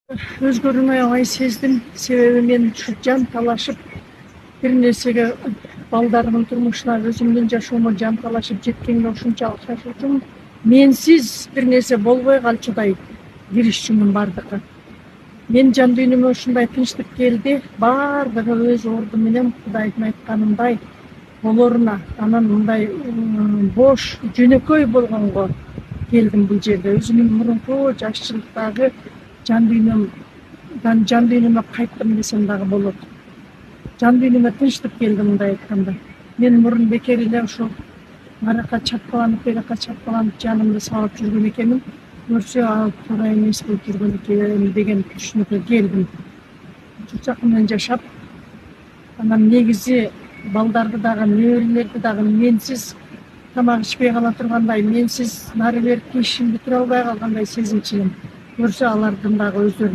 Өзгөрүүнү оңай сездим. Себеби мен ушу жан талашып бир нерсеге балдарымдын турмушуна өзүмдүн жашоомо жан талашып жеткениме ушунчалык шашуучумун. Менсиз бир нерсе болбой калчудай киришчүмүн бардыгы. Мен жан дүйнөмө ушундай тынчтык келди. Бардыгы өз орду менен Кудайдын айтканындай болоруна, анан мындай бош, жөнөкөй болгонго келдим бул жерде. Өзүмдүн мурунку жашчылыктагы жан дүйнөмө кайттым десем дагы болот. Жан дүйнөмө тынчтык келди мындай айтканда. Мен мурун бекер эле ушул наракка чапкыланып, беракка чапкыланып жанымды салып жүргөн экенмин. Көрсө ал туура эмес болуп жүргөн экен деген түшүнүккө келдим. Чурчак менен жашап, анан негизи балдарды дагы, неберелерди дагы менсиз тамак ичпей кала тургандай, менсиз нары берки ишимди бүтүрө албай калгандай сезинчүмүн. Көрсө алардын дагы өздөрүнүн